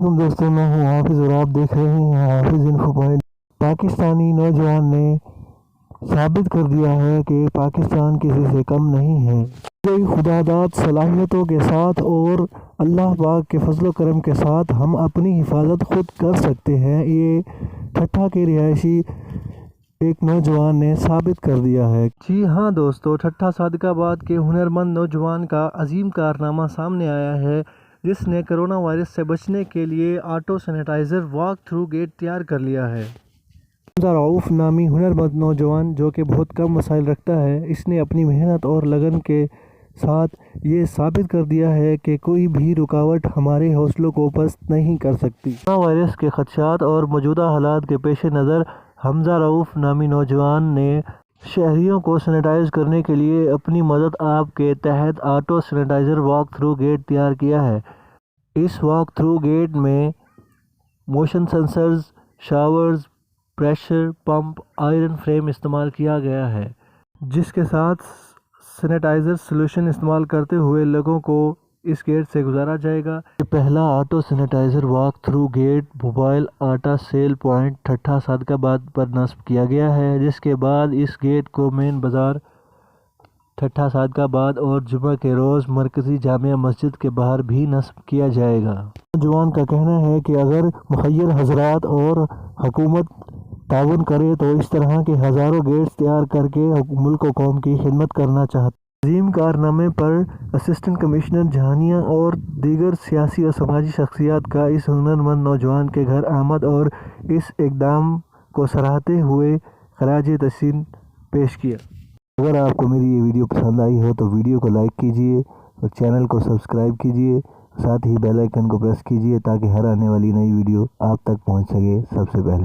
تم دوستوں میں ہوں حافظ اور آپ دیکھ رہے ہیں حافظ انفو پوائنٹ۔ پاکستانی نوجوان نے ثابت کر دیا ہے کہ پاکستان کسی سے کم نہیں ہے۔ کوئی خدا داد صلاحیتوں کے ساتھ اور اللہ پاک کے فضل و کرم کے ساتھ ہم اپنی حفاظت خود کر سکتے ہیں، یہ ٹھٹھہ کے رہائشی ایک نوجوان نے ثابت کر دیا ہے۔ جی ہاں دوستو، ٹھٹھہ صادق آباد کے ہنرمند نوجوان کا عظیم کارنامہ سامنے آیا ہے، جس نے کرونا وائرس سے بچنے کے لیے auto sanitizer walk through gate تیار کر لیا ہے۔ حمزہ رؤف نامی ہنرمند نوجوان جو کہ بہت کم وسائل رکھتا ہے، اس نے اپنی محنت اور لگن کے ساتھ یہ ثابت کر دیا ہے کہ کوئی بھی رکاوٹ ہمارے حوصلوں کو پست نہیں کر سکتی۔ کرونا وائرس کے خدشات اور موجودہ حالات کے پیش نظر حمزہ رؤف نامی نوجوان نے شہریوں کو سینیٹائز کرنے کے لیے اپنی مدد آپ کے تحت auto sanitizer walk through gate تیار کیا ہے۔ اس واک تھرو گیٹ میں motion sensors, showers, pressure pump, iron frame استعمال کیا گیا ہے، جس کے ساتھ سینیٹائزر سلوشن استعمال کرتے ہوئے لوگوں کو اس گیٹ سے گزارا جائے گا۔ یہ پہلا auto sanitizer walk through gate mobile آٹا sale point Thatta Sadiqabad پر نصب کیا گیا ہے، جس کے بعد اس گیٹ کو مین بازار ٹھٹھہ صادق آباد اور جمعہ کے روز مرکزی جامع مسجد کے باہر بھی نصب کیا جائے گا۔ نوجوان کا کہنا ہے کہ اگر مخیر حضرات اور حکومت تعاون کرے تو اس طرح کے ہزاروں گیٹس تیار کر کے ملک و قوم کی خدمت کرنا چاہتا ہے۔ عظیم کارنامے پر اسسٹنٹ کمشنر جہانیہ اور دیگر سیاسی اور سماجی شخصیات کا اس ہنرمند نوجوان کے گھر آمد اور اس اقدام کو سراہتے ہوئے خراج تحسین پیش کیا۔ اگر آپ کو میری یہ ویڈیو پسند آئی ہو تو ویڈیو کو لائک کیجیے اور چینل کو سبسکرائب کیجیے، ساتھ ہی بیل آئیکن کو پریس کیجیے تاکہ ہر آنے والی نئی ویڈیو آپ تک پہنچ سکے سب سے پہلے۔